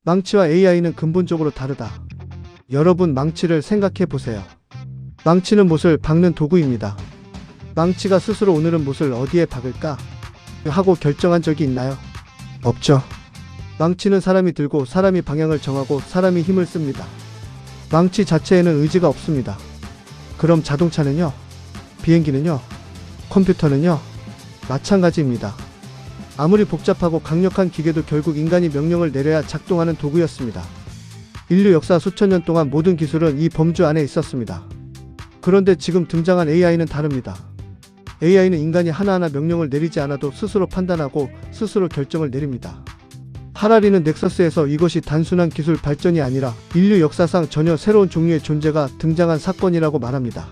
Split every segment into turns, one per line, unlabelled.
망치와 AI는 근본적으로 다르다. 여러분, 망치를 생각해 보세요. 망치는 못을 박는 도구입니다. 망치가 스스로 오늘은 못을 어디에 박을까 하고 결정한 적이 있나요? 없죠. 망치는 사람이 들고 사람이 방향을 정하고 사람이 힘을 씁니다. 망치 자체에는 의지가 없습니다. 그럼 자동차는요? 비행기는요? 컴퓨터는요? 마찬가지입니다. 아무리 복잡하고 강력한 기계도 결국 인간이 명령을 내려야 작동하는 도구였습니다. 인류 역사 수천 년 동안 모든 기술은 이 범주 안에 있었습니다. 그런데 지금 등장한 AI는 다릅니다. AI는 인간이 하나하나 명령을 내리지 않아도 스스로 판단하고 스스로 결정을 내립니다. 하라리는 넥서스에서 이것이 단순한 기술 발전이 아니라 인류 역사상 전혀 새로운 종류의 존재가 등장한 사건이라고 말합니다.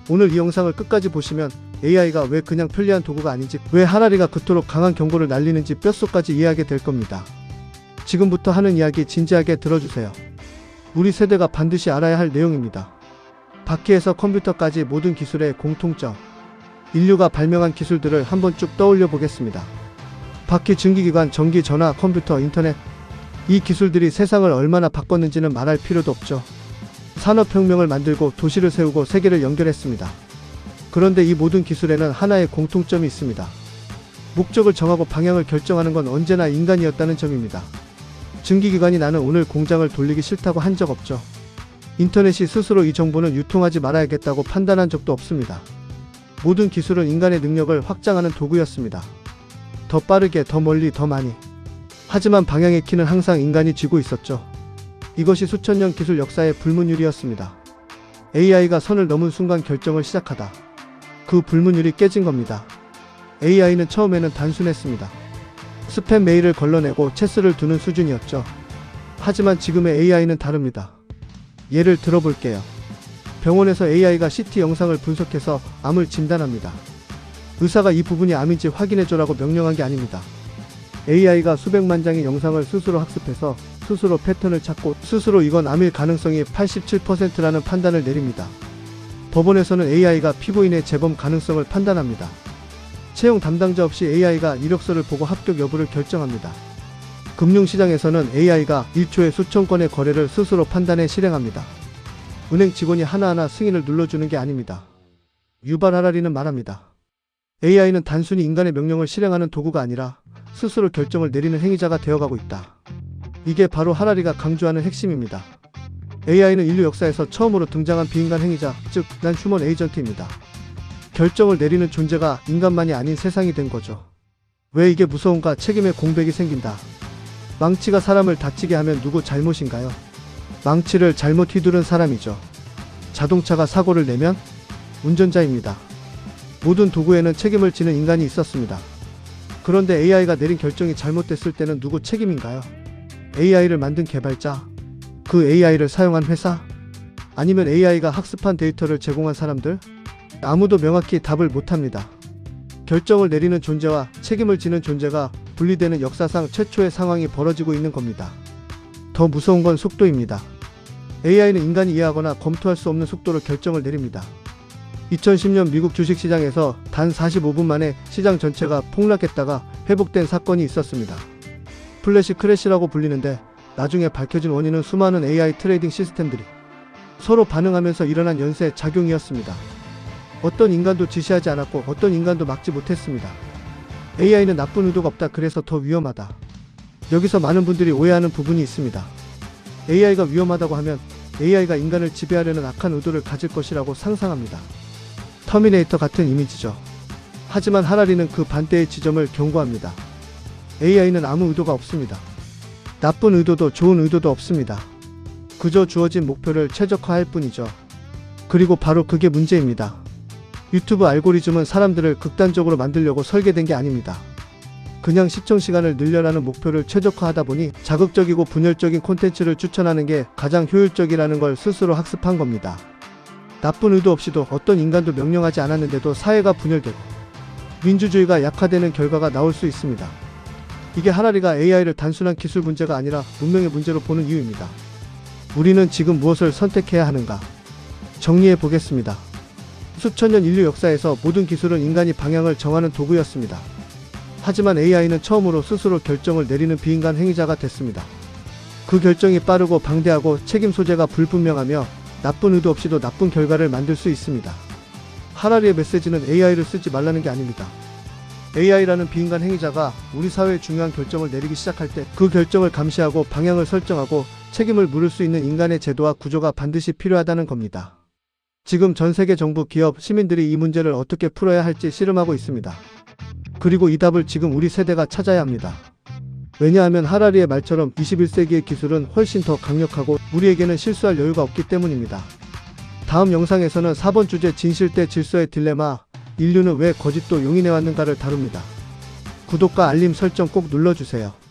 오늘 이 영상을 끝까지 보시면 AI가 왜 그냥 편리한 도구가 아닌지, 왜 하라리가 그토록 강한 경고를 날리는지 뼛속까지 이해하게 될 겁니다. 지금부터 하는 이야기 진지하게 들어주세요. 우리 세대가 반드시 알아야 할 내용입니다. 바퀴에서 컴퓨터까지 모든 기술의 공통점. 인류가 발명한 기술들을 한번 쭉 떠올려 보겠습니다. 바퀴, 증기기관, 전기, 전화, 컴퓨터, 인터넷. 이 기술들이 세상을 얼마나 바꿨는지는 말할 필요도 없죠. 산업혁명을 만들고 도시를 세우고 세계를 연결했습니다. 그런데 이 모든 기술에는 하나의 공통점이 있습니다. 목적을 정하고 방향을 결정하는 건 언제나 인간이었다는 점입니다. 증기기관이 나는 오늘 공장을 돌리기 싫다고 한 적 없죠. 인터넷이 스스로 이 정보는 유통하지 말아야겠다고 판단한 적도 없습니다. 모든 기술은 인간의 능력을 확장하는 도구였습니다. 더 빠르게, 더 멀리, 더 많이. 하지만 방향의 키는 항상 인간이 쥐고 있었죠. 이것이 수천 년 기술 역사의 불문율이었습니다. AI가 선을 넘은 순간 결정을 시작하다. 그 불문율이 깨진 겁니다. AI는 처음에는 단순했습니다. 스팸 메일을 걸러내고 체스를 두는 수준이었죠. 하지만 지금의 AI는 다릅니다. 예를 들어볼게요. 병원에서 AI가 CT 영상을 분석해서 암을 진단합니다. 의사가 이 부분이 암인지 확인해줘라고 명령한 게 아닙니다. AI가 수백만 장의 영상을 스스로 학습해서 스스로 패턴을 찾고 스스로 이건 암일 가능성이 87%라는 판단을 내립니다. 법원에서는 AI가 피고인의 재범 가능성을 판단합니다. 채용 담당자 없이 AI가 이력서를 보고 합격 여부를 결정합니다. 금융시장에서는 AI가 1초에 수천 건의 거래를 스스로 판단해 실행합니다. 은행 직원이 하나하나 승인을 눌러주는 게 아닙니다. 유발 하라리는 말합니다. AI는 단순히 인간의 명령을 실행하는 도구가 아니라 스스로 결정을 내리는 행위자가 되어가고 있다. 이게 바로 하라리가 강조하는 핵심입니다. AI는 인류 역사에서 처음으로 등장한 비인간 행위자, 즉 난 휴먼 에이전트입니다. 결정을 내리는 존재가 인간만이 아닌 세상이 된 거죠. 왜 이게 무서운가? 책임의 공백이 생긴다. 망치가 사람을 다치게 하면 누구 잘못인가요? 망치를 잘못 휘두른 사람이죠. 자동차가 사고를 내면 운전자입니다. 모든 도구에는 책임을 지는 인간이 있었습니다. 그런데 AI가 내린 결정이 잘못됐을 때는 누구 책임인가요? AI를 만든 개발자? 그 AI를 사용한 회사? 아니면 AI가 학습한 데이터를 제공한 사람들? 아무도 명확히 답을 못합니다. 결정을 내리는 존재와 책임을 지는 존재가 분리되는 역사상 최초의 상황이 벌어지고 있는 겁니다. 더 무서운 건 속도입니다. AI는 인간이 이해하거나 검토할 수 없는 속도로 결정을 내립니다. 2010년 미국 주식시장에서 단 45분 만에 시장 전체가 폭락했다가 회복된 사건이 있었습니다. 플래시 크래시라고 불리는데 나중에 밝혀진 원인은 수많은 AI 트레이딩 시스템들이 서로 반응하면서 일어난 연쇄 작용이었습니다. 어떤 인간도 지시하지 않았고 어떤 인간도 막지 못했습니다. AI는 나쁜 의도가 없다, 그래서 더 위험하다. 여기서 많은 분들이 오해하는 부분이 있습니다. AI가 위험하다고 하면 AI가 인간을 지배하려는 악한 의도를 가질 것이라고 상상합니다. 터미네이터 같은 이미지죠. 하지만 하라리는 그 반대의 지점을 경고합니다. AI는 아무 의도가 없습니다. 나쁜 의도도 좋은 의도도 없습니다. 그저 주어진 목표를 최적화할 뿐이죠. 그리고 바로 그게 문제입니다. 유튜브 알고리즘은 사람들을 극단적으로 만들려고 설계된 게 아닙니다. 그냥 시청시간을 늘려라는 목표를 최적화하다 보니 자극적이고 분열적인 콘텐츠를 추천하는 게 가장 효율적이라는 걸 스스로 학습한 겁니다. 나쁜 의도 없이도 어떤 인간도 명령하지 않았는데도 사회가 분열되고 민주주의가 약화되는 결과가 나올 수 있습니다. 이게 하라리가 AI를 단순한 기술 문제가 아니라 문명의 문제로 보는 이유입니다. 우리는 지금 무엇을 선택해야 하는가? 정리해 보겠습니다. 수천 년 인류 역사에서 모든 기술은 인간이 방향을 정하는 도구였습니다. 하지만 AI는 처음으로 스스로 결정을 내리는 비인간 행위자가 됐습니다. 그 결정이 빠르고 방대하고 책임 소재가 불분명하며 나쁜 의도 없이도 나쁜 결과를 만들 수 있습니다. 하라리의 메시지는 AI를 쓰지 말라는 게 아닙니다. AI라는 비인간 행위자가 우리 사회의 중요한 결정을 내리기 시작할 때 그 결정을 감시하고 방향을 설정하고 책임을 물을 수 있는 인간의 제도와 구조가 반드시 필요하다는 겁니다. 지금 전 세계 정부, 기업, 시민들이 이 문제를 어떻게 풀어야 할지 씨름하고 있습니다. 그리고 이 답을 지금 우리 세대가 찾아야 합니다. 왜냐하면 하라리의 말처럼 21세기의 기술은 훨씬 더 강력하고 우리에게는 실수할 여유가 없기 때문입니다. 다음 영상에서는 4번 주제 진실 대 질서의 딜레마, 인류는 왜 거짓도 용인해왔는가를 다룹니다. 구독과 알림 설정 꼭 눌러주세요.